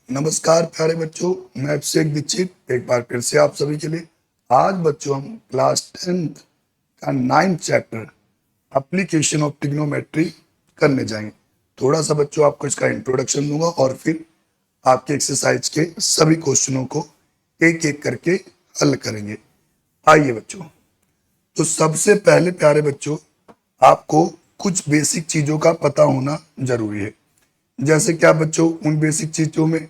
नमस्कार प्यारे बच्चों, मैं अभिषेक दीक्षित एक बार फिर से आप सभी के लिए। आज बच्चों हम क्लास 10th का 9th chapter application of trigonometry करने जाएंगे। थोड़ा सा बच्चों आपको इसका इंट्रोडक्शन दूंगा और फिर आपके एक्सरसाइज के सभी क्वेश्चनों को एक एक करके हल करेंगे। आइए बच्चों, तो सबसे पहले प्यारे बच्चों आपको कुछ बेसिक चीजों का पता होना जरूरी है। जैसे क्या बच्चों, उन बेसिक चीजों में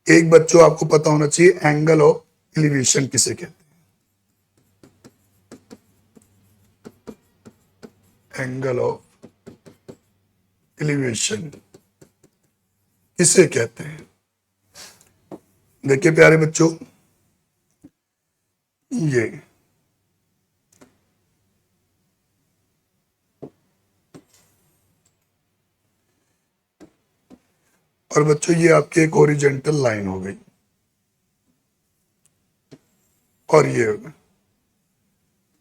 एक बच्चों आपको पता होना चाहिए एंगल ऑफ एलिवेशन किसे कहते हैं। एंगल ऑफ एलिवेशन किसे कहते हैं? देखिए प्यारे बच्चों, ये और बच्चों ये आपकी एक हॉरिजॉन्टल लाइन हो गई और ये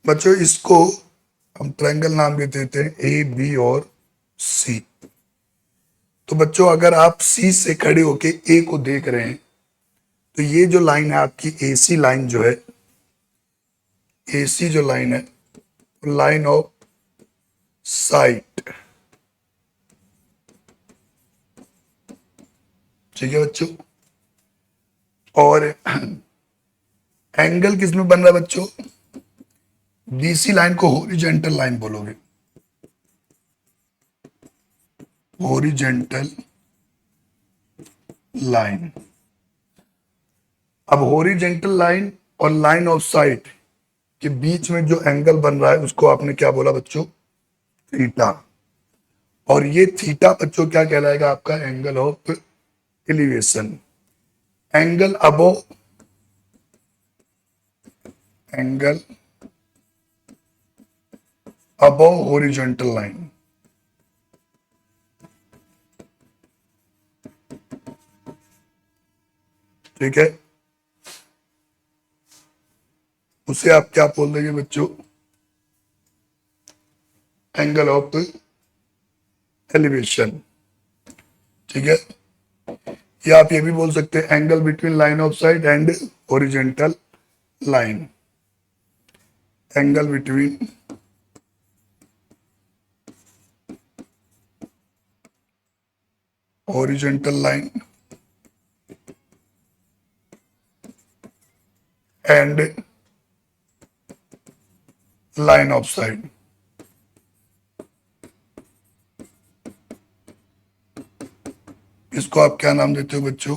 बच्चों इसको हम ट्रायंगल नाम भी देते हैं, ए बी और सी। तो बच्चों अगर आप सी से खड़े होके ए को देख रहे हैं तो ये जो लाइन है आपकी एसी लाइन जो है, एसी जो लाइन है लाइन ऑफ साइट, ठीक है बच्चों। और एंगल किसमें बन रहा है बच्चों? बीसी लाइन को हॉरिजॉन्टल लाइन बोलोगे, हॉरिजॉन्टल लाइन। अब हॉरिजॉन्टल लाइन और लाइन ऑफ साइट के बीच में जो एंगल बन रहा है उसको आपने क्या बोला बच्चों? थीटा। और ये थीटा बच्चों क्या कहलाएगा? आपका angle of elevation. Angle above horizontal line, ठीक है। उसे आप क्या बोल देंगे बच्चों? एंगल ऑफ एलिवेशन, ठीक है। या आप ये भी बोल सकते हैं angle between line of site and horizontal line. Angle between horizontal line and line of site. इसको आप क्या नाम देते हो बच्चों?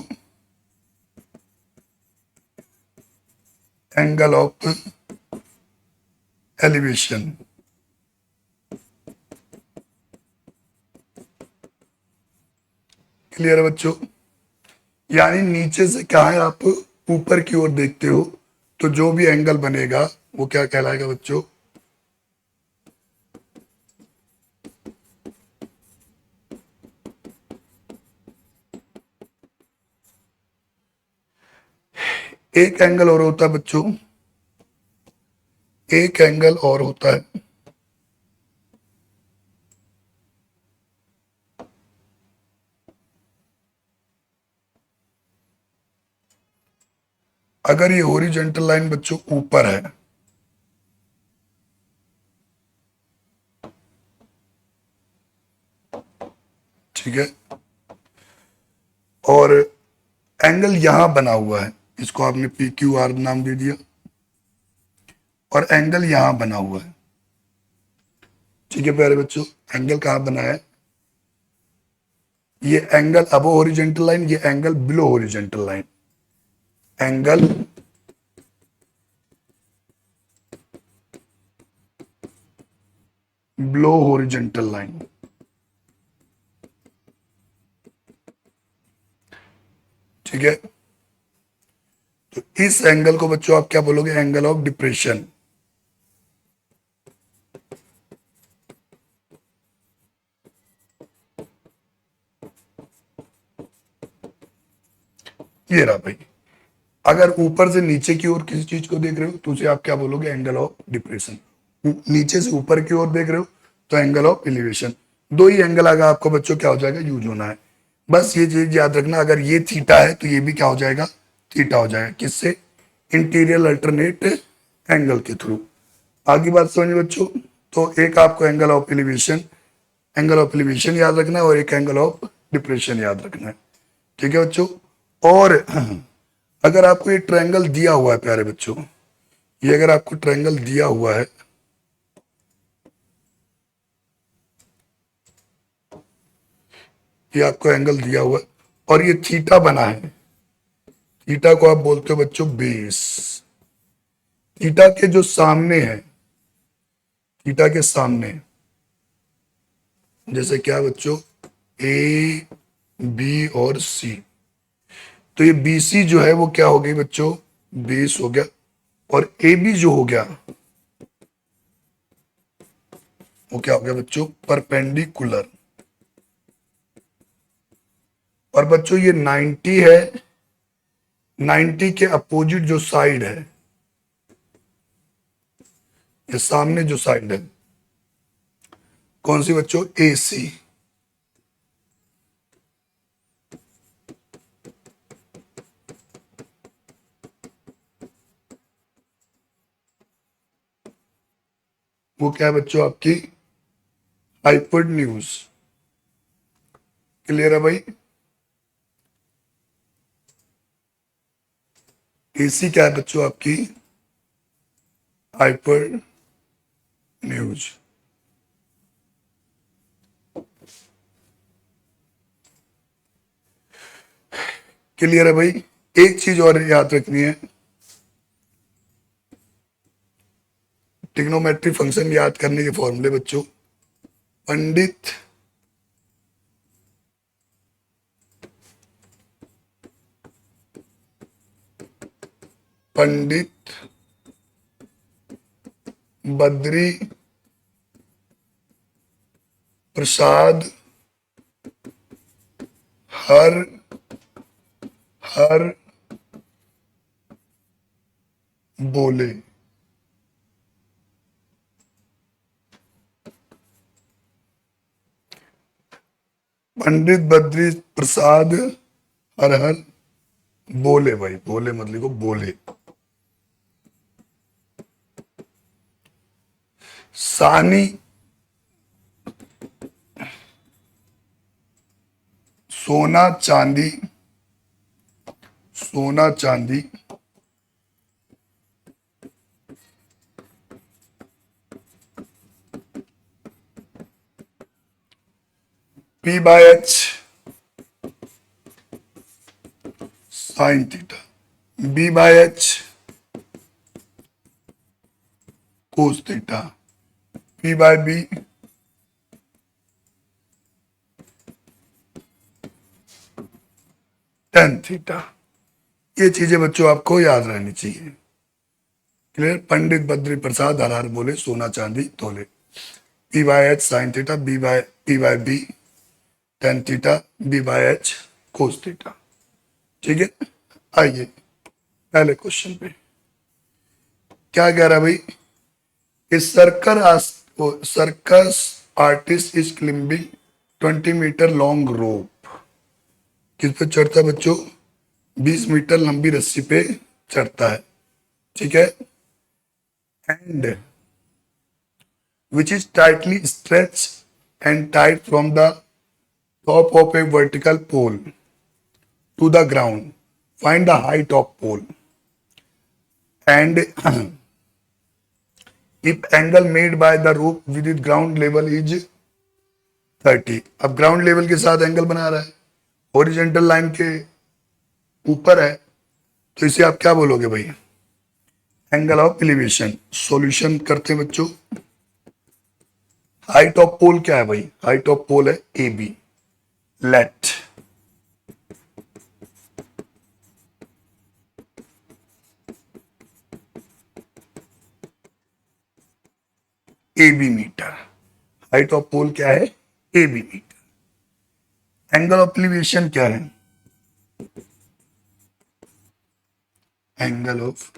Angle of elevation. क्लियर है बच्चों? यानी नीचे से क्या है, आप ऊपर की ओर देखते हो तो जो भी एंगल बनेगा वो क्या कहलाएगा बच्चों? एक एंगल और होता है बच्चों, एक एंगल और होता है अगर ये हॉरिजॉन्टल लाइन बच्चों ऊपर है, ठीक है, और एंगल यहां बना हुआ है, इसको आपने पी क्यू आर नाम दे दिया, और एंगल यहां बना हुआ है, ठीक है प्यारे बच्चों। एंगल कहां बना है? ये एंगल अबो हॉरिजॉन्टल लाइन, ये angle below horizontal line. Angle below horizontal line, ठीक है। तो इस एंगल को बच्चों आप क्या बोलोगे? Angle of depression. ये रहा भाई। अगर ऊपर से नीचे की ओर किसी चीज को देख रहे हो तो उसे आप क्या बोलोगे? Angle of depression. नीचे से ऊपर की ओर देख रहे हो तो एंगल ऑफ एलिवेशन। दो ही एंगल आगे आपको बच्चों क्या हो जाएगा, यूज होना है। बस ये चीज याद रखना, अगर ये थीटा है तो ये भी क्या हो जाएगा, थीटा हो जाएगा। किससे, इंटीरियर अल्टरनेट एंगल के थ्रू। आगे बात समझिए बच्चों। तो एक आपको एंगल ऑफ एलिवेशन याद रखना है और एक एंगल ऑफ डिप्रेशन याद रखना है। ठीक है बच्चों। और अगर आपको ये ट्रायंगल दिया हुआ है प्यारे बच्चों, ये अगर आपको ट्रायंगल दिया हुआ है, ये आपको एंगल दिया हुआ है और ये थीटा बना है, थीटा को आप बोलते हो बच्चों बेस। थीटा के जो सामने है, थीटा के सामने जैसे क्या बच्चों, ए बी और सी, तो ये बी सी जो है वो क्या हो गई बच्चों, बेस हो गया। और ए बी जो हो गया वो क्या हो गया बच्चों, परपेंडिकुलर। और बच्चों ये 90 है, 90 के अपोजिट जो साइड है, ये सामने जो साइड है कौन सी बच्चों, ए सी। वो क्या है बच्चों, आपकी हाइपोटेन्यूज। क्लियर है भाई। एसी क्या है बच्चों, आपकी हाइपोटेन्यूज। क्लियर है भाई। एक चीज और याद रखनी है, ट्रिग्नोमेट्री फंक्शन याद करने के फॉर्मूले बच्चों, पंडित पंडित बद्री प्रसाद हर हर बोले। पंडित बद्री प्रसाद हर हर बोले। भाई बोले मतलब को बोले। सानी सोना चांदी, सोना चांदी P by H sine theta, B by H cos theta, P by B tan theta. ये चीजें बच्चों आपको याद रहनी चाहिए। क्लियर। पंडित बद्री प्रसाद हर हर बोले, सोना चांदी तोले। P by H sine theta, P by B tan theta, B by H cos theta. ठीक है। आइए पहले क्वेश्चन पे क्या कह रहा है भाई, circus artist is climbing 20 metre long rope. किस पे चढ़ता है बच्चों, 20 मीटर लंबी रस्सी पे चढ़ता है। ठीक है। And which is tightly stretch and tight from the top of a vertical pole to the ground. Find the height of pole. And if angle made by the rope with its ground level is 30. अब ground level के साथ angle बना रहा है, horizontal line के ऊपर है, तो इसे आप क्या बोलोगे भाई, एंगल ऑफ एलिवेशन। सॉल्यूशन करते हैं बच्चों। हाइट ऑफ पोल क्या है भाई, हाइट ऑफ पोल है A B. Let A B metre. Height of pole क्या है, A B metre. Angle of elevation क्या है, एंगल ऑफ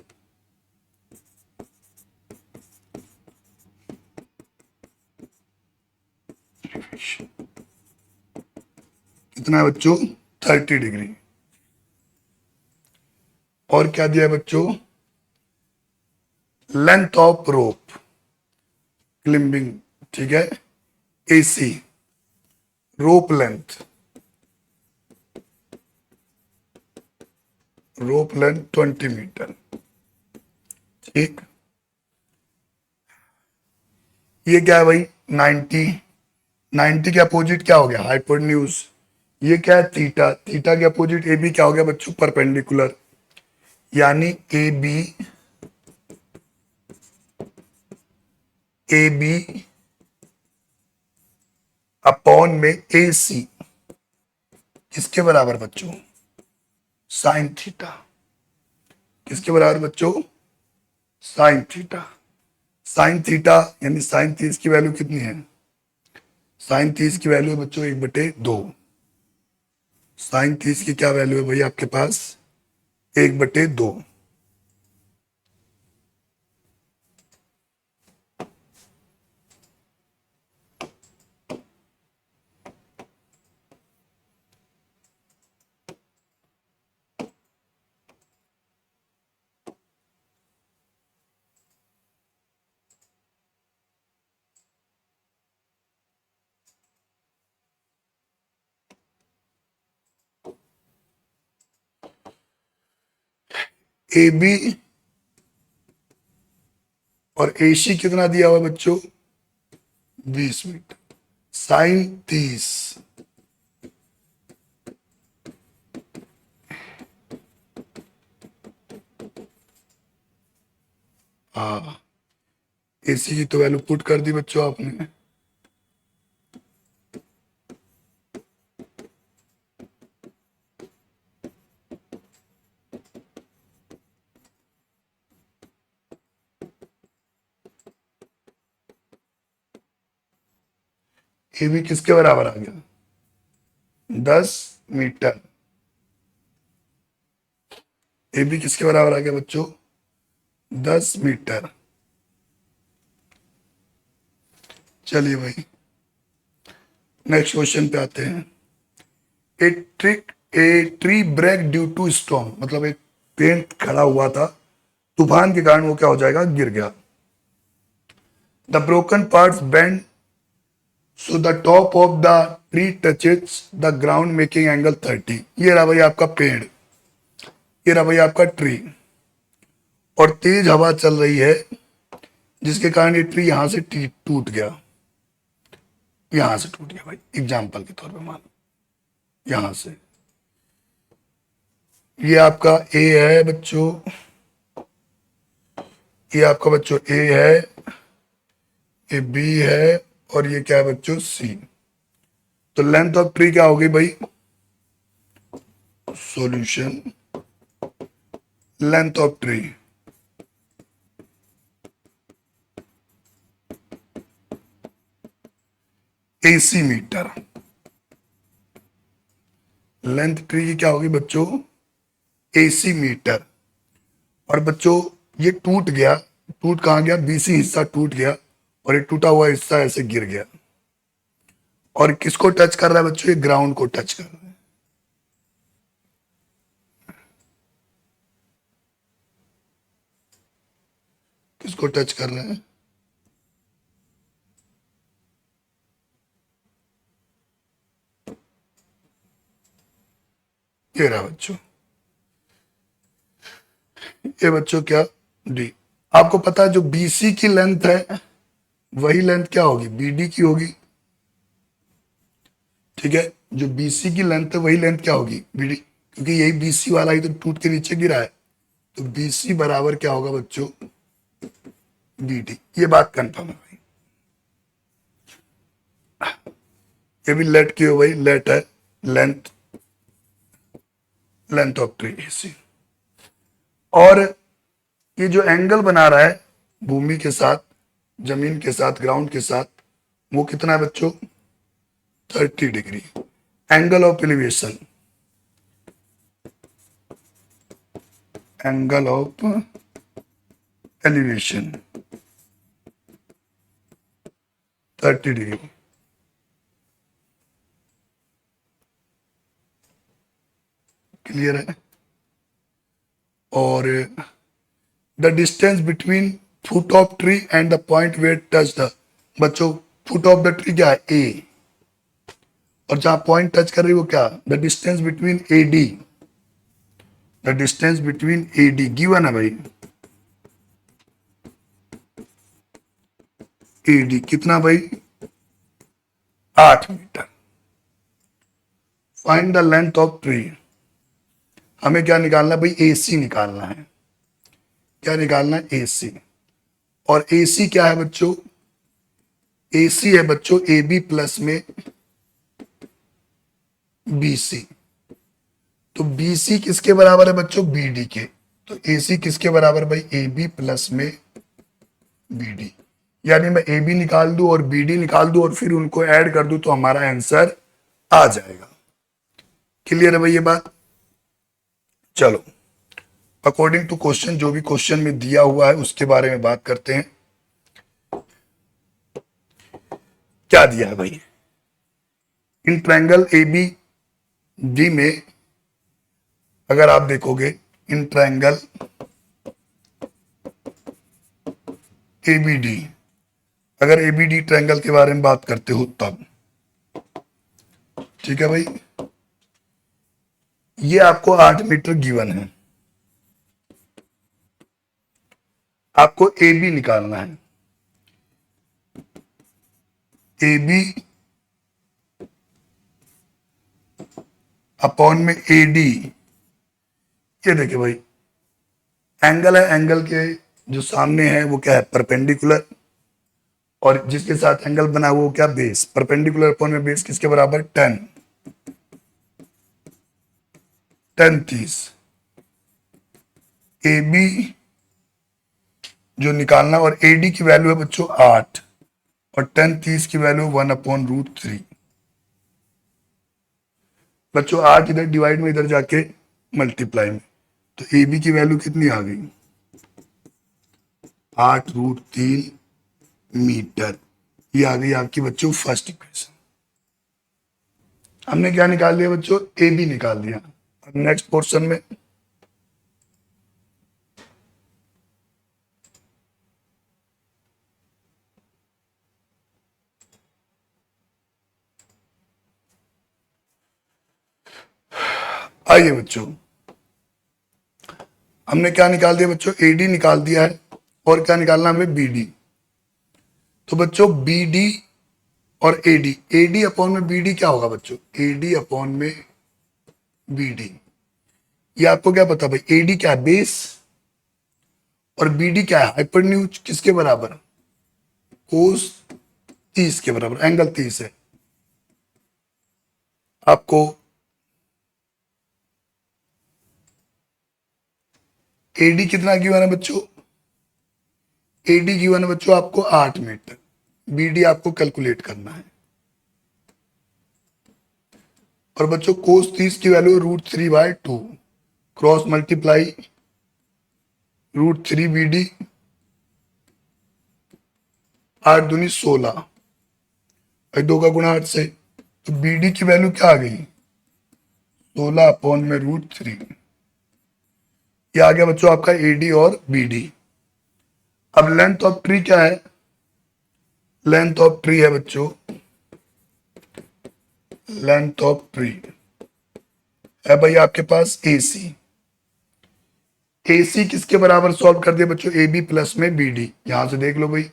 एलिवेशन कितना है बच्चों? 30 डिग्री। और क्या दिया है बच्चों? लेंथ ऑफ रोप क्लिंबिंग, ठीक है, AC रोप लेंथ, रोप लेंथ 20 मीटर, ठीक। ये क्या है भाई? 90, 90 के अपोजिट क्या हो गया? हाइपोटेन्यूज। ये क्या है? थीटा, थीटा के अपोजिट AB क्या हो गया बच्चों? परपेंडिकुलर, यानी AB, AB अपॉन में AC किसके बराबर बच्चों? Sine theta. किसके बराबर बच्चों? Sine theta. साइन थीटा यानी साइन 30 की वैल्यू कितनी है? साइन 30 की वैल्यू है बच्चों 1/2। साइन 30 की क्या वैल्यू है भाई आपके पास? 1/2। AB और AC कितना दिया हुआ बच्चों? 20 मीटर। साइन 30, हाँ, AC की तो वैल्यू पुट कर दी बच्चों आपने। AB किसके बराबर आ गया? 10 मीटर। AB किसके बराबर आ गया बच्चों? 10 मीटर। चलिए भाई नेक्स्ट क्वेश्चन पे आते हैं। A trick a tree break due to storm, मतलब एक पेड़ खड़ा हुआ था, तूफान के कारण वो क्या हो जाएगा? गिर गया। The broken parts bend so the top of the tree touches the ground making angle 30। ये रहा भाई आपका पेड़, ये रहा भाई आपका ट्री, और तेज हवा चल रही है जिसके कारण ये ट्री यहां से टूट गया, यहां से टूट गया भाई, एग्जाम्पल के तौर पे मान लो यहां से। ये आपका ए है बच्चों, ये आपका बच्चों ए है, ये बी है, और ये क्या है बच्चों? सी। तो लेंथ ऑफ ट्री क्या हो गई भाई? Solution, length of tree AC metre. Length tree की क्या होगी बच्चों? AC metre. और बच्चों ये टूट गया, टूट कहां गया? BC हिस्सा टूट गया, और ये टूटा हुआ हिस्सा ऐसे गिर गया, और किसको टच कर रहा है बच्चों? ये ग्राउंड को टच कर रहा है। किसको टच कर रहे हैं? ये रहा बच्चों, ये बच्चों क्या? डी। आपको पता है जो BC की लेंथ है वही लेंथ क्या होगी? BD की होगी, ठीक है। जो BC की लेंथ है वही लेंथ क्या होगी? BD, क्योंकि यही BC वाला ही तो टूट के नीचे गिरा है, तो BC बराबर क्या होगा बच्चों? BD। ये बात कंफर्म है भाई। ये भी लेट की हो भाई, लेट है, length, length of tree AC। और ये जो एंगल बना रहा है भूमि के साथ, जमीन के साथ, ग्राउंड के साथ, वो कितना है बच्चों? 30 degree. Angle of elevation, angle of elevation 30 degree. Clear है। और the distance between foot of tree and the point where touch the, बच्चों फुट ऑफ द ट्री क्या है, ए, और जहां पॉइंट टच कर रही है वो क्या, the distance between A D, the distance between A D given है भाई, ए डी कितना भाई, 8 metre. Find the length of tree, हमें क्या निकालना है भाई, ए सी निकालना है। क्या निकालना है, ए सी। और ए सी क्या है बच्चों, ए सी है बच्चों ए बी प्लस में बी सी। तो बी सी किसके बराबर है बच्चों, बी डी के। तो ए सी किसके बराबर भाई, ए बी प्लस में बी डी। यानी मैं ए बी निकाल दूं और बी डी निकाल दूं और फिर उनको ऐड कर दूं तो हमारा आंसर आ जाएगा। क्लियर है भाई ये बात। चलो अकॉर्डिंग टू क्वेश्चन, जो भी क्वेश्चन में दिया हुआ है उसके बारे में बात करते हैं। क्या दिया है भाई, in triangle A B D में अगर आप देखोगे, in triangle A B D, अगर ए बी डी ट्रायंगल के बारे में बात करते हो तब, ठीक है भाई, ये आपको 8 मीटर गिवन है, आपको ए बी निकालना है। ए बी अपॉन में ए डी, ये देखिए भाई एंगल है, एंगल के जो सामने है वो क्या है, परपेंडिकुलर, और जिसके साथ एंगल बना हुआ वो क्या, बेस। परपेंडिकुलर अपॉन में बेस किसके बराबर, 10, 30। ए बी जो निकालना, और ए डी की वैल्यू है बच्चों 8 और 30 की वैल्यू 1/√3। बच्चों 8 इधर डिवाइड में, इधर जाके मल्टीप्लाई में, तो ए बी की वैल्यू कितनी आ गई, 8√3 मीटर। ये आ गई आपकी बच्चों फर्स्ट इक्वेशन। हमने क्या निकाल लिया बच्चों, ए बी निकाल दिया। अब नेक्स्ट पोर्शन में आइए बच्चों, हमने क्या निकाल दिया बच्चों, ए डी निकाल दिया है, और क्या निकालना हमें, बी डी। तो बच्चों बी डी और A D, A D upon में बी डी क्या होगा बच्चों, ए डी अपॉन में बी डी। ये आपको क्या पता भाई, ए डी क्या है, बेस, और बी डी क्या है, हाइपोटेन्यूज, किसके बराबर, कोस 30 के बराबर, एंगल 30 है। आपको एडी कितना गिवन है बच्चों, एडी गिवन है बच्चों आपको 8 मीटर, बीडी आपको कैलकुलेट करना है। और बच्चों कोस 30 की वैल्यू √3/2, क्रॉस मल्टीप्लाई √3 बीडी, 8 दूनी 16, 2 का गुणा 8 से, तो बीडी की वैल्यू क्या आ गई, 16 अपॉन में √3। ये आ गया बच्चों आपका एडी और बीडी। अब लेंथ ऑफ ट्री क्या है, लेंथ ऑफ ट्री है बच्चों, लेंथ ऑफ ट्री है भाई आपके पास AC। AC किसके बराबर सॉल्व कर दिया बच्चों, AB प्लस में BD। यहां से देख लो भाई,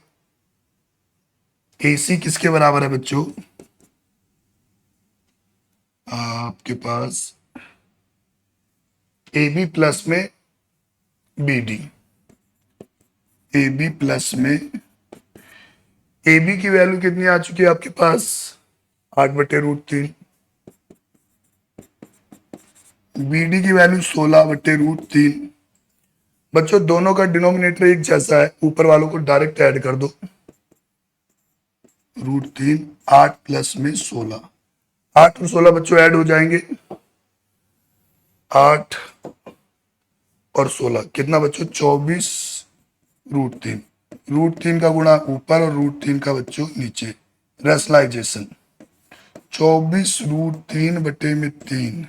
AC किसके बराबर है बच्चों, आपके पास AB प्लस में BD, AB प्लस में, AB की वैल्यू कितनी आ चुकी है आपके पास, 8/√3, BD की वैल्यू 16/√3। बच्चों दोनों का डिनोमिनेटर एक जैसा है, ऊपर वालों को डायरेक्ट ऐड कर दो, √3, 8 प्लस में 16, 8 और 16 बच्चों ऐड हो जाएंगे, 8 और 16 कितना बच्चों, 24 √3, √3 का गुणा ऊपर और √3 का बच्चों नीचे, रेशनलाइजेशन, 24 √3/3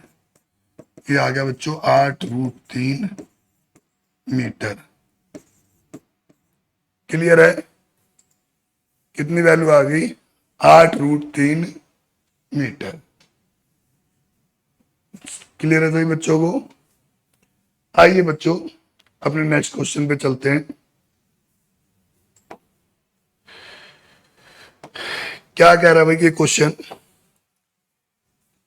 ये आ गया बच्चों 8√3 मीटर। क्लियर है? कितनी वैल्यू आ गई? 8√3 मीटर। क्लियर है सभी बच्चों को? आइए बच्चों अपने नेक्स्ट क्वेश्चन पे चलते हैं। क्या कह रहा है भाई ये question?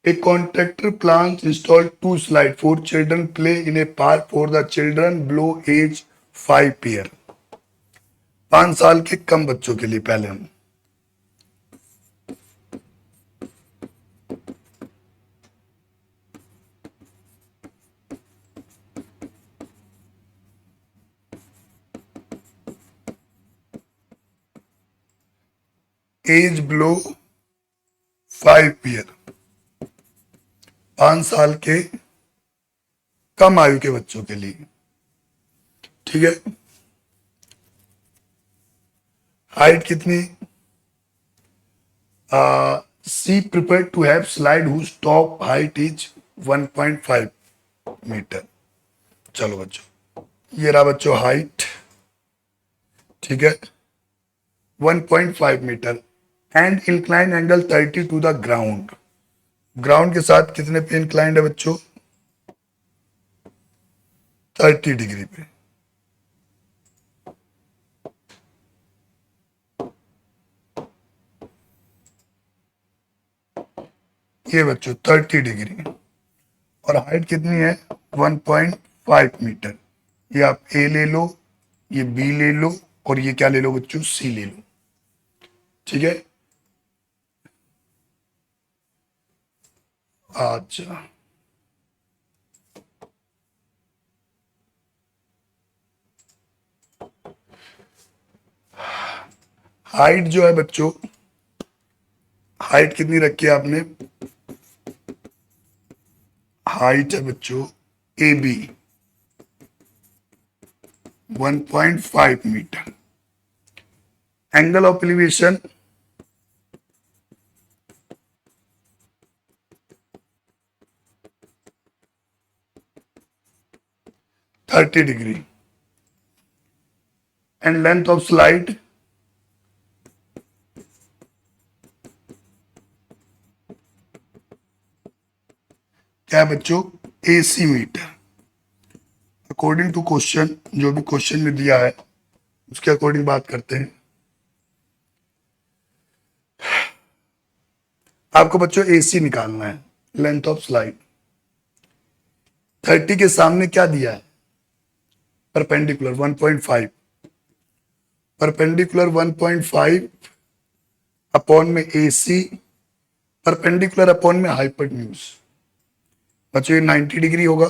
A contractor plans install 2 slides for children play in a park for the children below age 5 year। 5 साल के कम बच्चों के लिए पहले हम एज बिलो 5 ईयर, 5 साल के कम आयु के बच्चों के लिए। ठीक है, हाइट कितनी? See prepare to have slide whose top height is 1.5 metre. चलो बच्चों, ये रहा बच्चों हाइट। ठीक है, 1.5 metre and incline angle 30 to the ground. Ground के साथ कितने पे इंक्लाइंड है बच्चों? 30 डिग्री पे। ये बच्चों 30 डिग्री, और हाइट कितनी है? 1.5 मीटर। ये आप ए ले लो, ये बी ले लो, और ये क्या ले लो बच्चों? सी ले लो। ठीक है, अच्छा हाइट जो है बच्चों, हाइट कितनी रखी है आपने? हाइट है बच्चों A B 1.5 metre. Angle of elevation 30 degree, and length of slide क्या है बच्चों? 80 मीटर। अकॉर्डिंग टू क्वेश्चन, जो भी क्वेश्चन में दिया है उसके अकॉर्डिंग बात करते हैं। आपको बच्चों एसी निकालना है, लेंथ ऑफ स्लाइड। 30 के सामने क्या दिया है? परपेंडिकुलर 1.5, परपेंडिकुलर 1.5 अपॉन में एसी, परपेंडिकुलर अपॉन में हाइपोटेन्यूज। बच्चों ये 90 डिग्री होगा,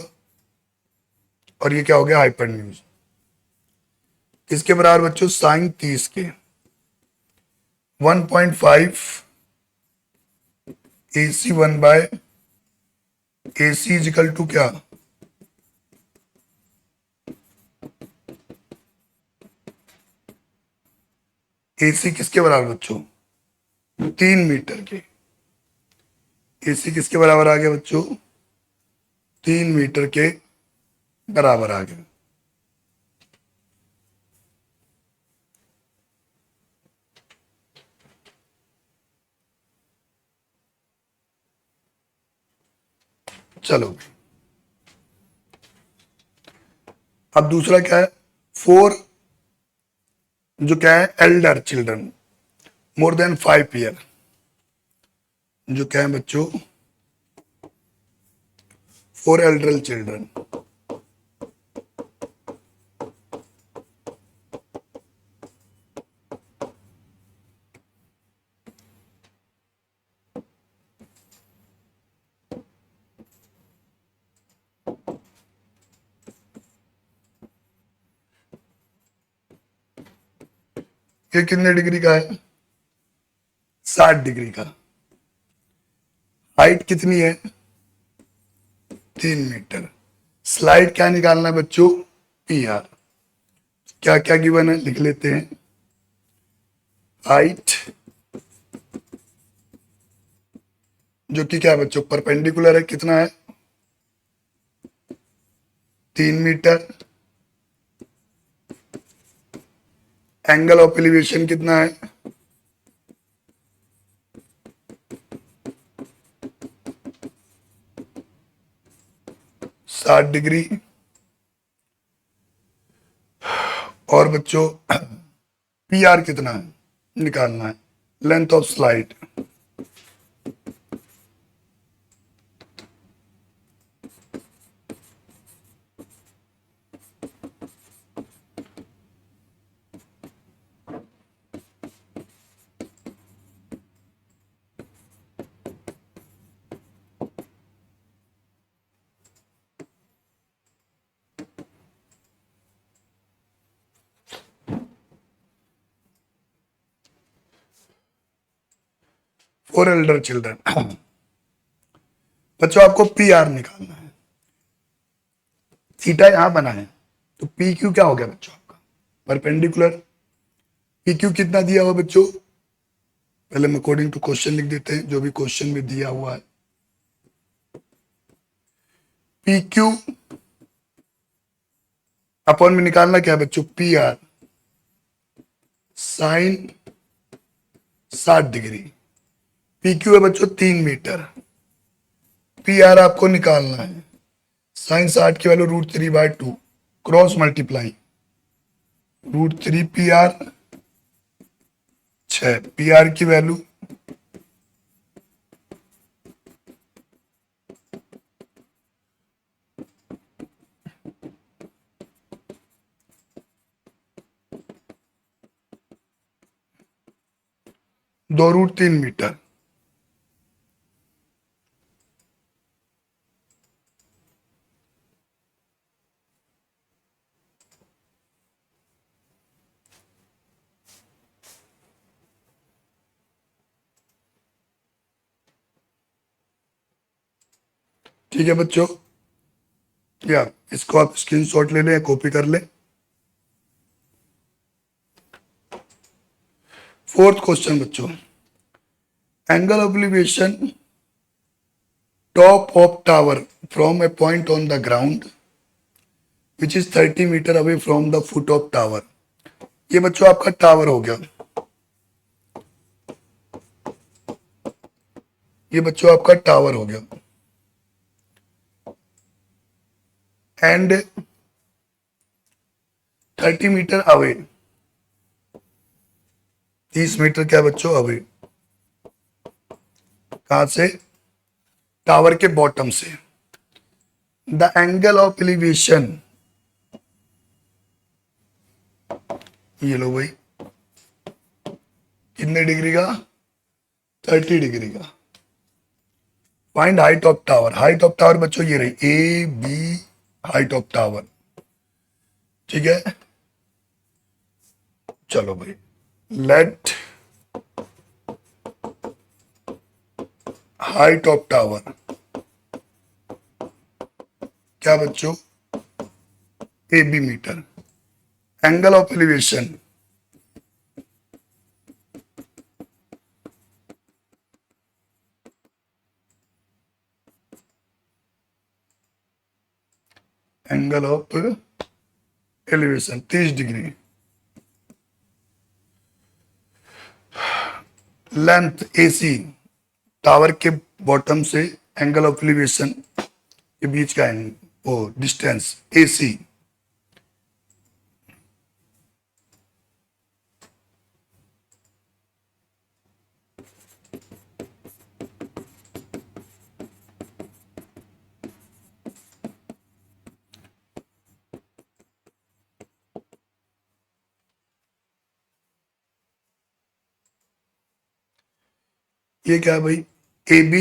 और ये क्या हो गया? हाइपोटेन्यूज। किसके बराबर बच्चों? साइन 30 के। 1.5 AC 1/AC इजिकल टू क्या? AC किसके बराबर बच्चों? 3 मीटर के। AC किसके बराबर आ गया बच्चों? 3 मीटर के बराबर आ गया। चलो, अब दूसरा क्या है? 4 जो क्या है? Elder children more than 5 year. जो क्या है बच्चों? 4 एल्डर चिल्ड्रन। ये कितने डिग्री का है? 60 डिग्री का। हाइट कितनी है? 3 मीटर। स्लाइड क्या निकालना है बच्चों? PR। क्या क्या गिवन है लिख लेते हैं। हाइट जो कि क्या है बच्चों? परपेंडिकुलर है, कितना है? 3 मीटर। एंगल ऑफ एलिवेशन कितना है? 60 डिग्री। और बच्चों पी आर कितना है निकालना है, length of slide. For Elder children. बच्चों आपको पी आर निकालना है। थीटा यहां बना है तो पी क्यू क्या हो गया बच्चों आपका? परपेंडिकुलर। पी क्यू कितना दिया हुआ बच्चों? पहले हम अकॉर्डिंग टू क्वेश्चन लिख देते हैं जो भी क्वेश्चन में दिया हुआ है। पी क्यू अपॉन में निकालना क्या है बच्चों? P R sine 60 degree. P Q है बच्चों 3 मीटर। पी आर आपको निकालना है, साइन 60 की value √3/2 cross multiply √3 P R 6। P R की वैल्यू दो √3 मीटर। ठीक है बच्चों, या इसको आप स्क्रीनशॉट ले लें, कॉपी कर लें। फोर्थ क्वेश्चन बच्चों, angle of elevation top of tower from a point on the ground which is 30 metre away from the foot of tower. ये बच्चों आपका टावर हो गया। ये बच्चों आपका टावर हो गया। एंड 30 मीटर अवे, 30 मीटर क्या बच्चों अवे, कहां से? टावर के बॉटम से। द एंगल ऑफ एलिवेशन, ये लो भाई, कितने डिग्री का? 30 डिग्री का। Find height of tower. Height of tower बच्चों ये रही A B height of tower. ठीक है, चलो भाई, लेट हाइट ऑफ टावर क्या बच्चों? A B metre. Angle of elevation angle of elevation 30 degree. Length AC, tower के बॉटम से एंगल ऑफ एलिवेशन के बीच का वो डिस्टेंस AC। ये क्या है भाई? AB,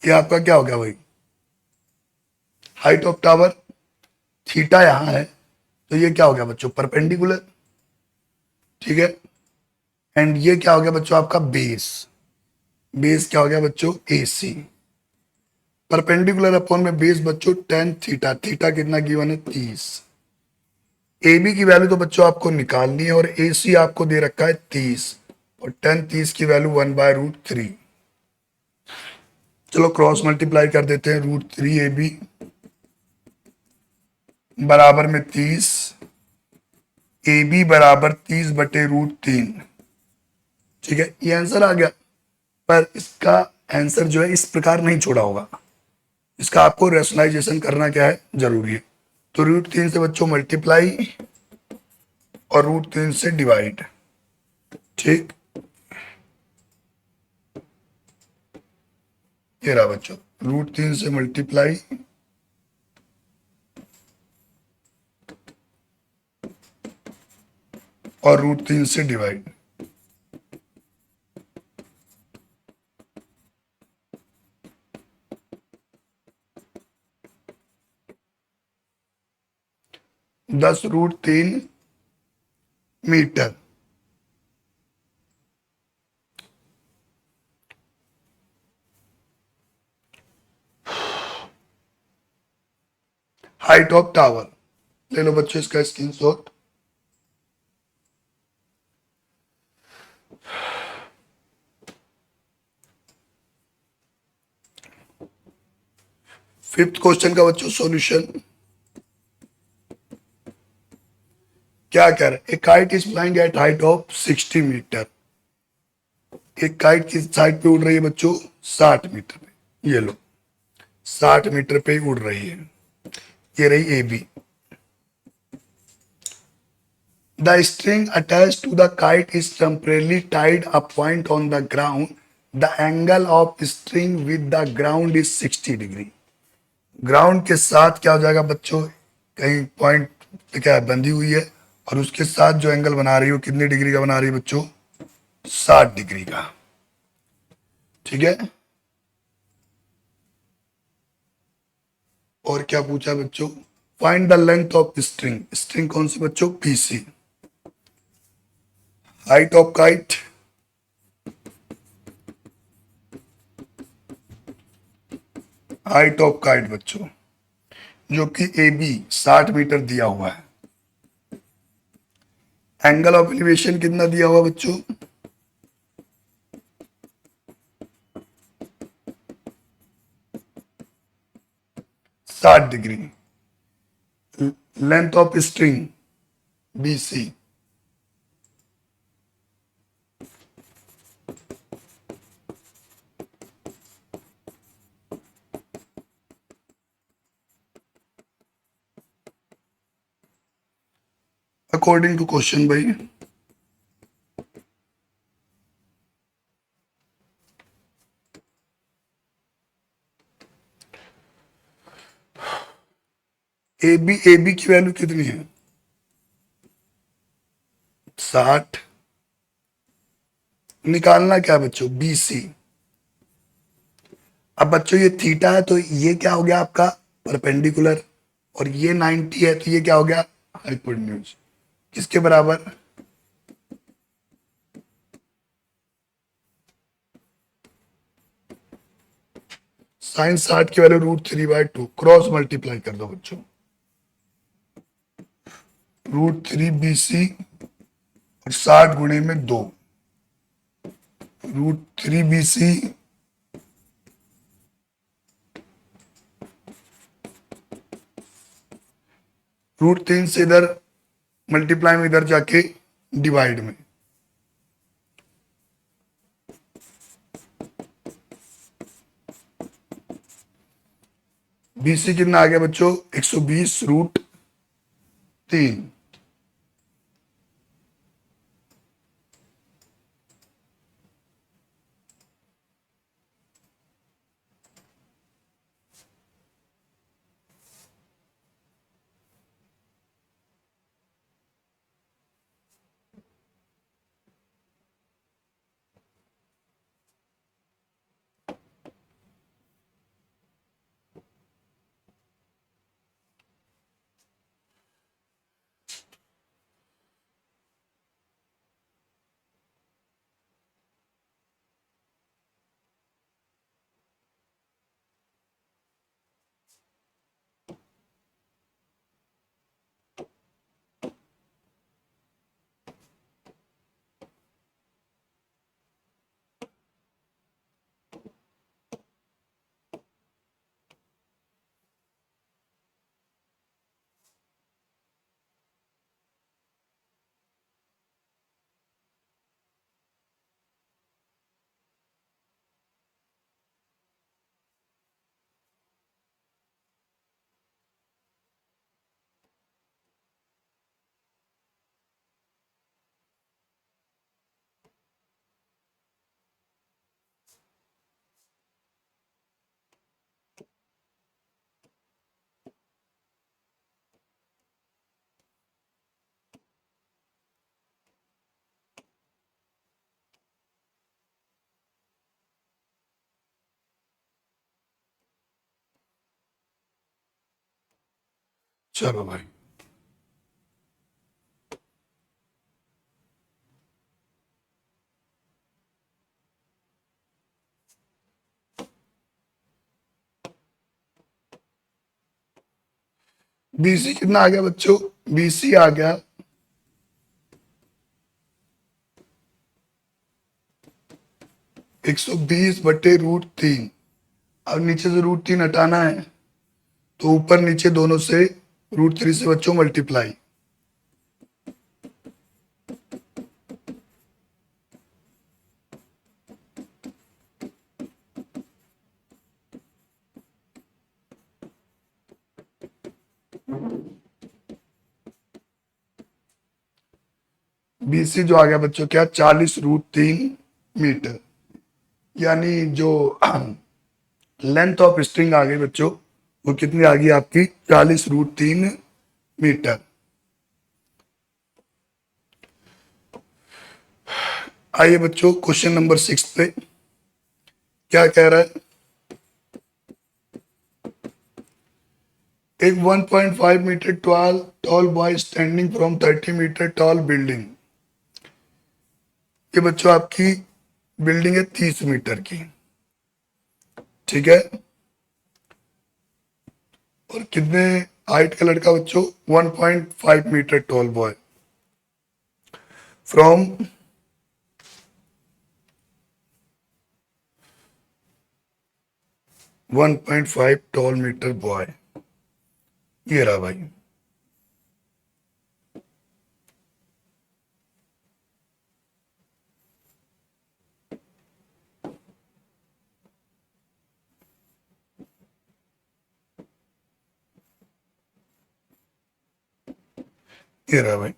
ये आपका क्या हो गया भाई? Height of tower. थीटा यहां है तो ये क्या हो गया बच्चों? परपेंडिकुलर। ठीक है, एंड ये क्या हो गया बच्चों? आपका बेस। बेस क्या हो गया बच्चों? AC। परपेंडिकुलर अपॉन में बेस बच्चों tan थीटा। थीटा कितना गिवन है? 30। AB की वैल्यू तो बच्चों आपको निकालनी है और AC आपको दे रखा है 30 और tan 30 की वैल्यू 1/√3। चलो क्रॉस मल्टीप्लाई कर देते हैं। √3 AB बराबर में 30, AB बराबर 30/√3। ठीक है, ये आंसर आ गया। पर इसका आंसर जो है इस प्रकार नहीं छोड़ा होगा, इसका आपको रेशनलाइजेशन करना क्या है, जरूरी है। तो √3 से बच्चों मल्टीप्लाई और √3 से डिवाइड। ठीक, ये रहा बच्चों, √3 से मल्टीप्लाई और √3 से डिवाइड। दस √3 मीटर। हाइट ऑफ टावर, ले लो बच्चों इसका स्क्रीनशॉट। फिफ्थ क्वेश्चन का बच्चों सॉल्यूशन क्या कह रहा है। A kite is flying at height of 60 metre. एक काइट किस हाइट पे उड़ रही है बच्चों, 60 मीटर पे। ये लो 60 मीटर पे उड़ रही है। ये रही AB। The string attached to the kite is temporarily tied a point on the ground. The angle of string with the ground is 60 degree. Ground के साथ क्या हो जाएगा बच्चों, कहीं पॉइंट पे क्या है, बंधी हुई है, और उसके साथ जो एंगल बना रही है वो कितने डिग्री का बना रही है बच्चों, 60 डिग्री का। ठीक है, और क्या पूछा बच्चों, find the length of string. String कौन सी बच्चों, PC। Height of kite, height of kite बच्चों जो कि AB 60 मीटर दिया हुआ है। एंगल ऑफ एलिवेशन कितना दिया हुआ बच्चों, 60 degree. Length of string BC, according to question भाई। AB की वैल्यू कितनी है, 60। निकालना क्या है बच्चों, BC। अब बच्चों ये थीटा है तो ये क्या हो गया आपका परपेंडिकुलर, और ये 90 है तो ये क्या हो गया हाइपोटेन्यूज। किसके बराबर, साइन 60 की वैल्यू √3/2। क्रॉस मल्टीप्लाई कर दो बच्चों, √3 BC और 60 गुणे में 2, √3 BC √3 से इधर मल्टीप्लाई में इधर जाके डिवाइड में। BC कितना आ गया बच्चों, 120√3। चलो भाई, BC कितना आ गया बच्चों? BC आ गया 120/√3। अब नीचे से √3 हटाना है तो ऊपर नीचे दोनों से √3 से बच्चों मल्टीप्लाई। BC जो आ गया बच्चों क्या? 40√3 मीटर। यानी जो लेंथ ऑफ स्ट्रिंग आ गई बच्चों, वो कितनी आ गई आपकी? 40√3 मीटर। आइए बच्चों क्वेश्चन नंबर 6 पे क्या कह रहा है। एक 1.5 metre tall boy standing from 30 metre tall building. ये बच्चों आपकी बिल्डिंग है 30 मीटर की, ठीक है। और कितने हाइट का लड़का बच्चों? 1.5 metre tall boy from 1.5 tall metre boy. ये रहा भाई। ये रहा भाई।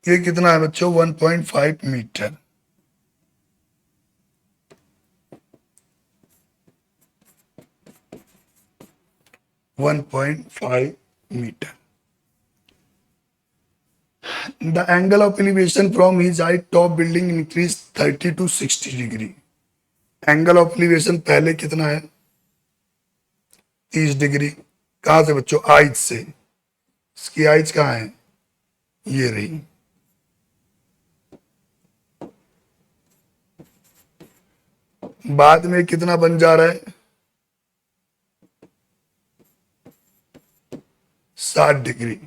ये कितना है बच्चों? 1.5 metre. One point five metre. The angle of elevation from his height top building increase 30 to 60 degree. Angle of elevation पहले कितना है? 30 डिग्री। कहां से बच्चों? आइज से। इसकी आइज कहाँ है? ये रही। बाद में कितना बन जा रहा है? 60 degree.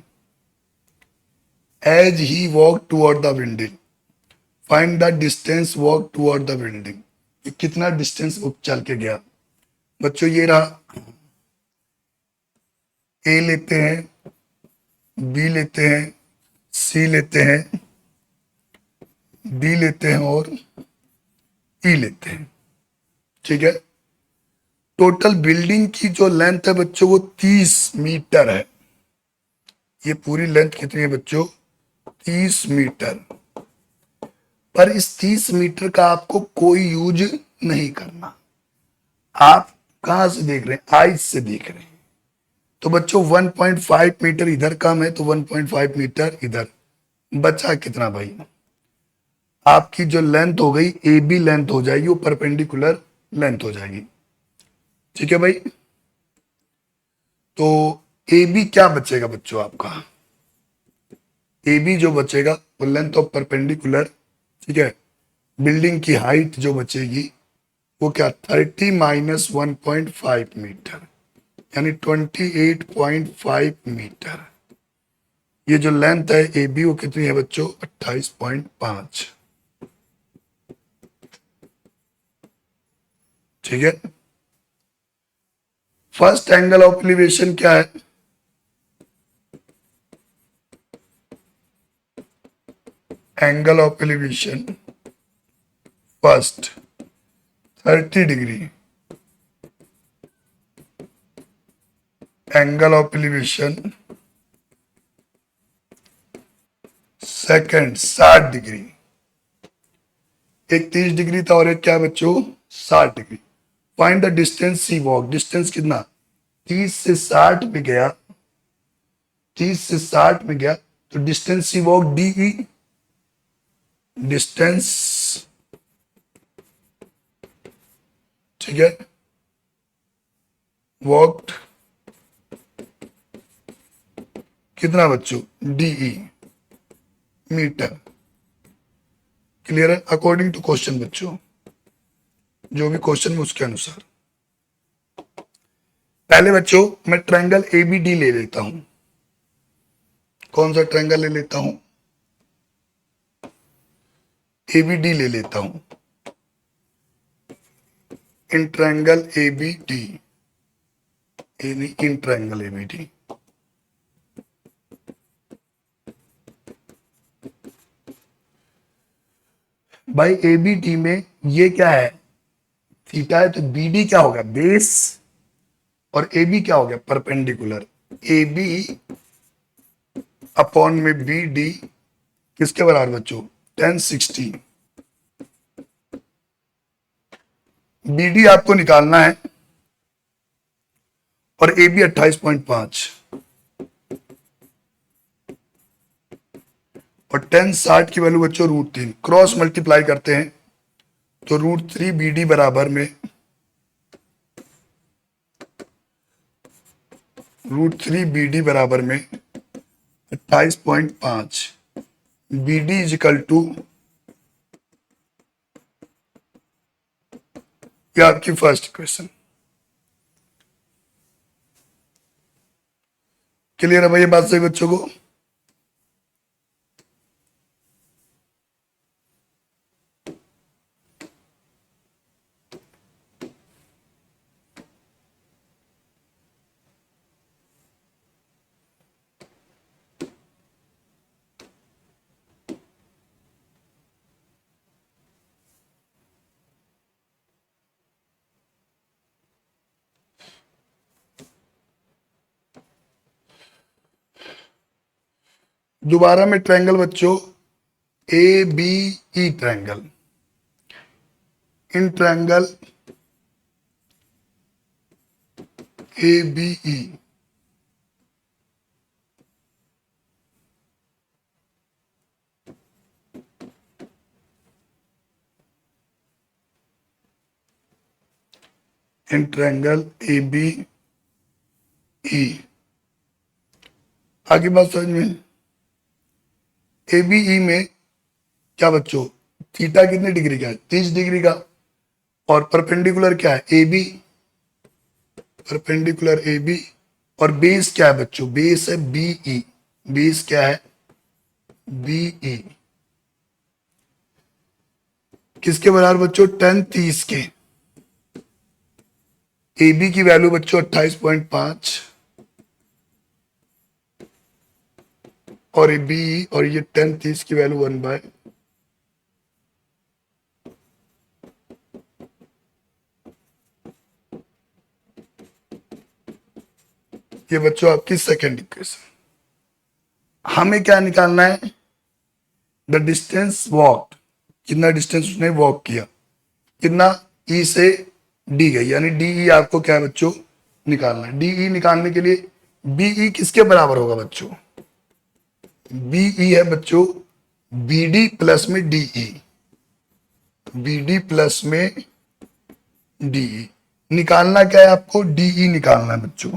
As he walk toward the building find the distance walk toward the building. कितना डिस्टेंस वो चल के गया बच्चों? ये रहा। ए लेते हैं, बी लेते हैं, सी लेते हैं, डी लेते हैं और ई लेते हैं, ठीक है। टोटल बिल्डिंग की जो लेंथ है बच्चों वो 30 मीटर है। ये पूरी लेंथ कितनी है बच्चों? 30 मीटर। पर इस 30 मीटर का आपको कोई यूज नहीं करना। आप कहां से देख रहे हैं? आइज से देख रहे हैं। तो बच्चों 1.5 मीटर इधर कम है तो 1.5 मीटर इधर। बचा कितना भाई? आपकी जो लेंथ हो गई ए बी लेंथ हो जाएगी, वो परपेंडिकुलर लेंथ हो जाएगी, ठीक है भाई। तो ए बी क्या बचेगा बच्चों आपका? ए बी जो बचेगा वो लेंथ ऑफ परपेंडिकुलर, ठीक है। बिल्डिंग की हाइट जो बचेगी वो क्या? 30 माइनस 1.5 मीटर, यानी 28.5 मीटर। ये जो लेंथ है ए बी वो कितनी है बच्चों? 28.5, ठीक है। फर्स्ट एंगल ऑफ एलिवेशन क्या है? Angle of elevation first 30 degree. Angle of elevation second 60 degree. एक 30 डिग्री था और एक क्या है बच्चों 60 degree. Find the distance she walk, distance कितना 30 से 60 में गया, 30 से 60 में गया, तो distance she walk D, distance, ठीक है, वॉकड कितना बच्चों डीई मीटर। क्लियर है, अकॉर्डिंग टू क्वेश्चन बच्चों, जो भी क्वेश्चन में उसके अनुसार। पहले बच्चों मैं ट्रायंगल एबीडी ले लेता हूं। कौन सा ट्रायंगल ले लेता हूं, एबीडी ले लेता हूं। In triangle ABD, in triangle ABD, भाई एबीडी में ये क्या है थीटा है, तो बीडी क्या होगा बेस, और ए बी क्या हो गया परपेंडिकुलर। ए बी अपॉन में बी डी किसके बराबर बच्चों 1060। बी डी आपको निकालना है और ए बी 28.5 और 1060 की वैल्यू बच्चों √3, क्रॉस मल्टीप्लाई करते हैं तो √3 बी डी बराबर में √3 बी डी बराबर में 28.5। B D is equal to, ये आपकी फर्स्ट क्वेश्चन। क्लियर है भाई ये बात सही बच्चों को। दोबारा में ट्रायंगल बच्चों A B E triangle, in triangle A B E, in triangle A B E, आगे बात समझ में। ए बी ई में क्या बच्चों थीटा कितने डिग्री का है 30 डिग्री का, और परपेंडिकुलर क्या है A B, perpendicular A B, और बेस क्या है बच्चों बेस है बी ई, बेस क्या है बी ई, किसके बराबर बच्चों 10 30 के। ए बी की वैल्यू बच्चों 28.5 और ए बी, और ये 10 30 की वैल्यू 1/, ये बच्चों आपकी सेकेंड इक्वेशन। हमें क्या निकालना है द डिस्टेंस वॉक, कितना डिस्टेंस उसने वॉक किया, कितना ई से डी गई, यानी डी ई आपको क्या है बच्चों निकालना है। डी ई निकालने के लिए बी ई किसके बराबर होगा बच्चों, बी ई है बच्चों बी डी प्लस में D E, B D plus में डी ई। निकालना क्या है आपको डी ई निकालना है बच्चों,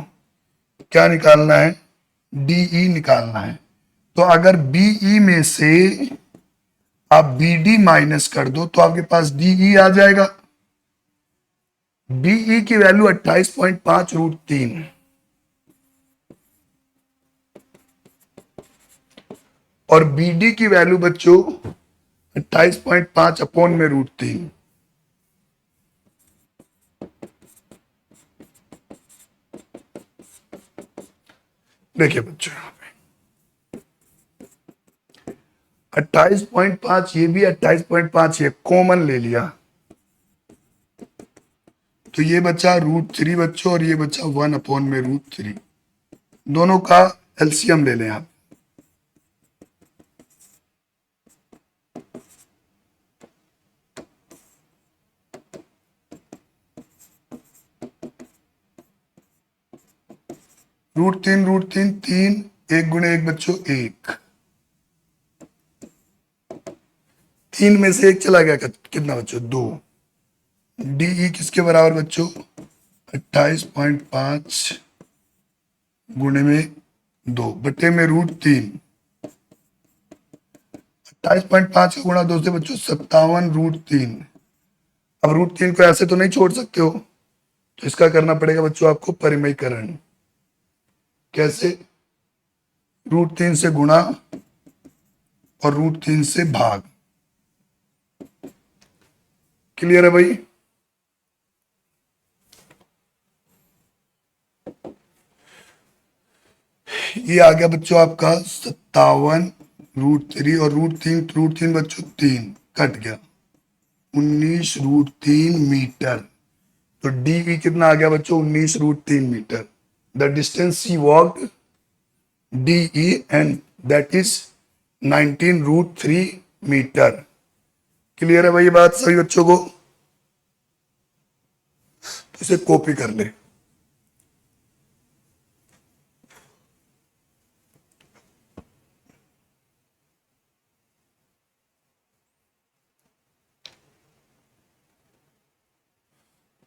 क्या निकालना है डी ई निकालना है। तो अगर बी ई में से आप बी डी माइनस कर दो तो आपके पास डी ई आ जाएगा। बी ई की वैल्यू 28.5 √3, और बी डी की वैल्यू बच्चों 28.5 अपॉन में √3। देखिए बच्चों यहां पे 28.5, ये भी 28.5, ये कॉमन ले लिया तो ये बचा √3 बच्चों, और ये बचा 1 अपॉन में √3। दोनों का एलसीएम ले लें आप, रूट तीन तीन, एक गुणे एक बच्चों एक, तीन में से एक चला गया, कितना बच्चों दो। डी किसके बराबर बच्चों 28.5 गुणे में दो बटे में रूट 3, 28.5 का गुणा दो से बच्चों 57√3। अब रूट 3 को ऐसे तो नहीं छोड़ सकते हो, तो इसका करना पड़ेगा बच्चों आपको परिमयीकरण। कैसे, रूट 3 से गुणा और रूट 3 से भाग। क्लियर है भाई? ये आ गया बच्चों आपका 57√3 और रूट तीन बच्चों 3 कट गया 19√3 मीटर। तो डी कितना आ गया बच्चों 19√3 metre. The distance he walked D and that is 19√3 metre. Clear है भाई ये बात सभी बच्चों को? तो इसे कॉपी कर ले।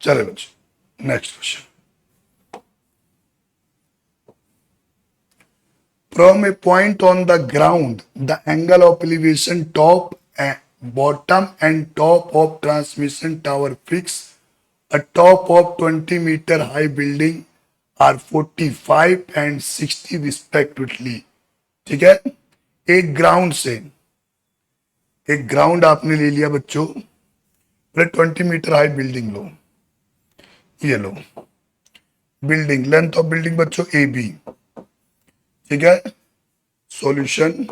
चले बच्चों next question. From a point on the ground, the angle of elevation top and bottom and top of transmission tower fixed a top of 20-meter high building are 45 and 60 respectively। ठीक है, एक ground से, एक ground आपने ले लिया बच्चों, 20 metre high building low, ये low building, length of building बच्चों ए बी। ठीक है, solution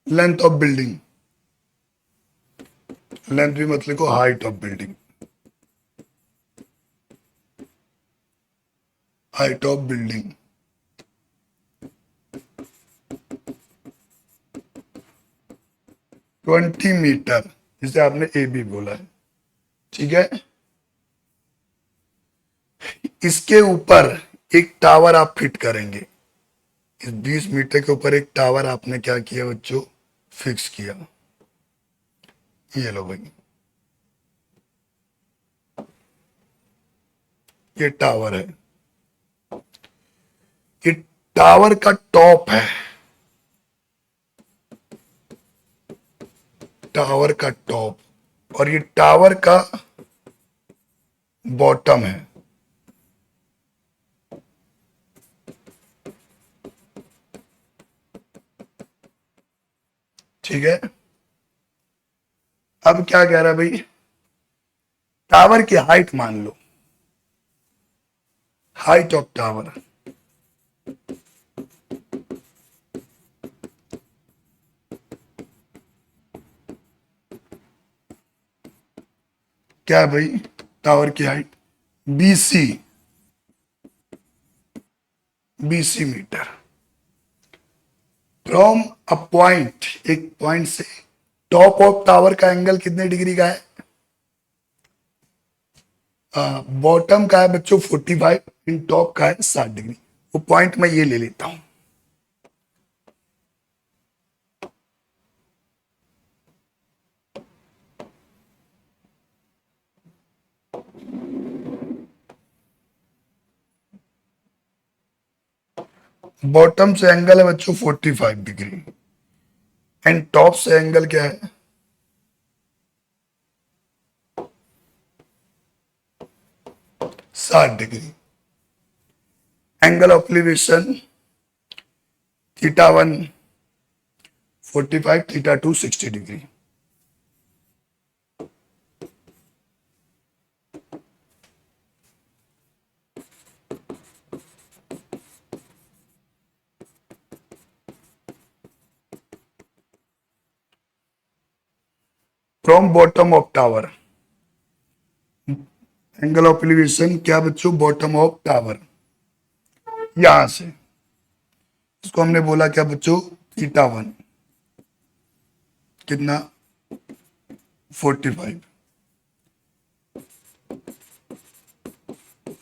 length of building, length भी मत लिखो, height of building, height of building 20 metre, जिसे आपने ए बी बोला है। ठीक है, इसके ऊपर एक टावर आप फिट करेंगे। इस 20 मीटर के ऊपर एक टावर आपने क्या किया बच्चों, फिक्स किया। ये लो भाई, ये टावर है, ये टावर का टॉप है, टावर का टॉप, और ये टावर का बॉटम है। ठीक है, अब क्या कह रहा है भाई, टावर की हाइट मान लो, हाइट ऑफ टावर, क्या है भाई, टावर की height BC, BC metre. From a point, एक पॉइंट से, टॉप ऑफ टावर का एंगल कितने डिग्री का है, बॉटम का है बच्चों 45, इन टॉप का है 60 डिग्री। वो पॉइंट मैं ये ले लेता हूं, बॉटम से एंगल है बच्चों 45 डिग्री, एंड टॉप से एंगल क्या है 60 degree. Angle of elevation θ1 45, θ2 60 degree. From bottom of tower, angle of elevation क्या बच्चों, बॉटम ऑफ टावर, यहां से, इसको हमने बोला क्या बच्चों θ1, कितना 45,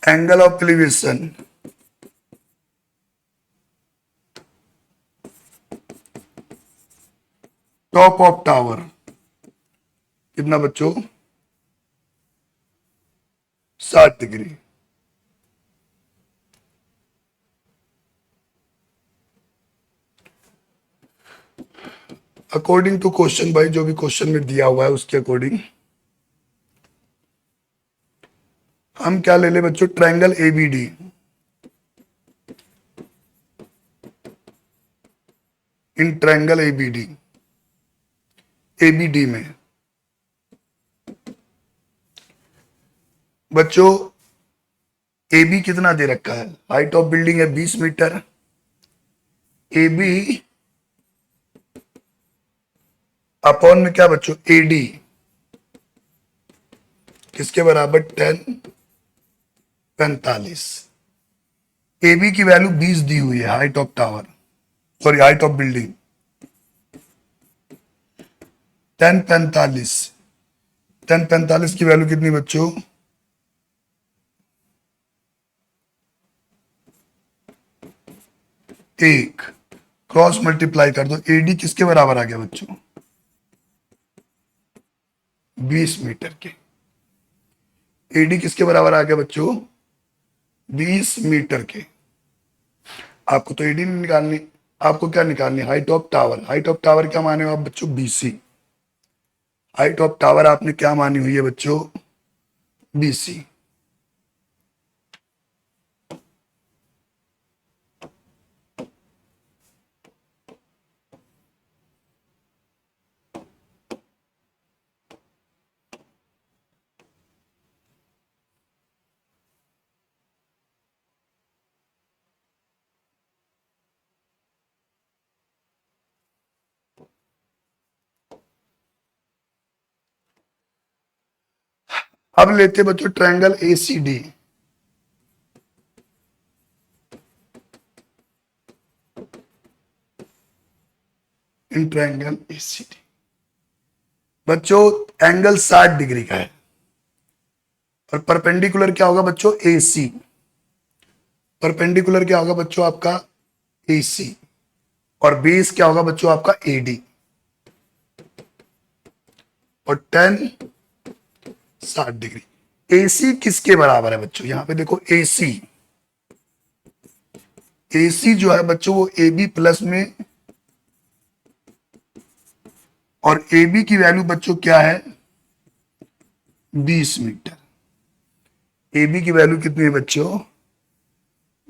angle of elevation top of tower कितना बच्चों, 60 डिग्री। अकॉर्डिंग टू क्वेश्चन भाई, जो भी क्वेश्चन में दिया हुआ है उसके अकॉर्डिंग हम क्या ले ले बच्चों, triangle ABD. In triangle ABD, ABD में बच्चों एबी कितना दे रखा है, हाइट ऑफ बिल्डिंग है 20 मीटर। एबी अपॉन में क्या बच्चों, एडी किसके बराबर, 10 45। एबी की वैल्यू 20 दी हुई है, height of tower, sorry height of building 10 45। 10 45 की वैल्यू कितनी बच्चों, 1। क्रॉस मल्टीप्लाई कर दो, एडी किसके बराबर आ गया बच्चों, 20 मीटर के। एडी किसके बराबर आ गया बच्चों, 20 मीटर के। आपको तो एडी नहीं निकालनी, आपको क्या निकालनी, height of tower. Height of tower क्या माने हो आप बच्चों, बीसी। हाइट ऑफ टावर आपने क्या मानी हुई है बच्चों, बीसी। अब लेते बच्चों triangle ACD. In triangle ACD बच्चों एंगल 60 डिग्री का है और परपेंडिकुलर क्या होगा बच्चों, एसी। परपेंडिकुलर क्या होगा बच्चों आपका, एसी। और बेस क्या होगा बच्चों आपका, एडी। और 60 डिग्री। एसी किसके बराबर है बच्चों, यहां पे देखो एसी। एसी जो है बच्चों वो एबी प्लस में, और एबी की वैल्यू बच्चों क्या है, 20 मीटर। एबी की वैल्यू कितनी है बच्चों,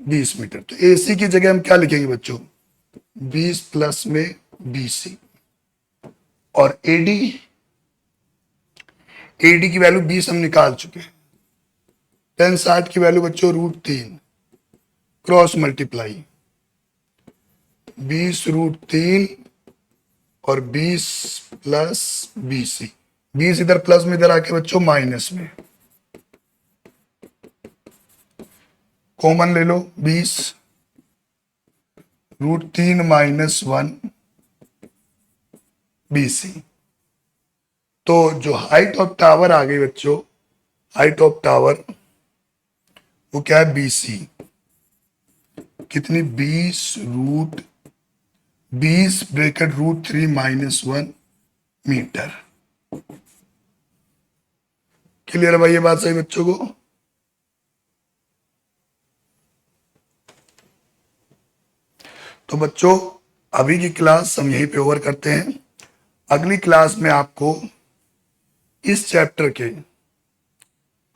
20 मीटर। तो एसी की जगह हम क्या लिखेंगे बच्चों, 20 प्लस में बीसी। और एडी, एडी की वैल्यू 20 हम निकाल चुके हैं। 10 60 की वैल्यू बच्चों √3, क्रॉस मल्टीप्लाई 20 √3 और 20 प्लस बीसी। 20 इधर प्लस में, इधर आके बच्चों माइनस में, कॉमन ले लो 20 √3 -1 बीसी। तो जो हाइट ऑफ टावर आ गई बच्चों, हाइट ऑफ टावर वो क्या है, बीसी। कितनी, 20 ब्रैकेट √3 -1 मीटर। क्लियर है भाई ये बात सही बच्चों को। तो बच्चों अभी की क्लास हम यहीं पे ओवर करते हैं। अगली क्लास में आपको इस चैप्टर के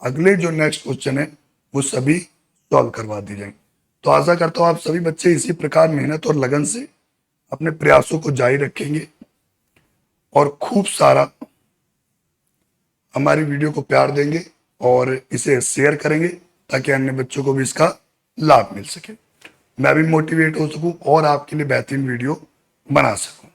अगले जो नेक्स्ट क्वेश्चन है वो सभी सॉल्व करवा दी जाएंगे। तो आशा करता हूं आप सभी बच्चे इसी प्रकार मेहनत और लगन से अपने प्रयासों को जारी रखेंगे और खूब सारा हमारी वीडियो को प्यार देंगे और इसे शेयर करेंगे ताकि अन्य बच्चों को भी इसका लाभ मिल सके, मैं भी मोटिवेट हो सकूं और आपके लिए बेहतरीन वीडियो बना सकूं।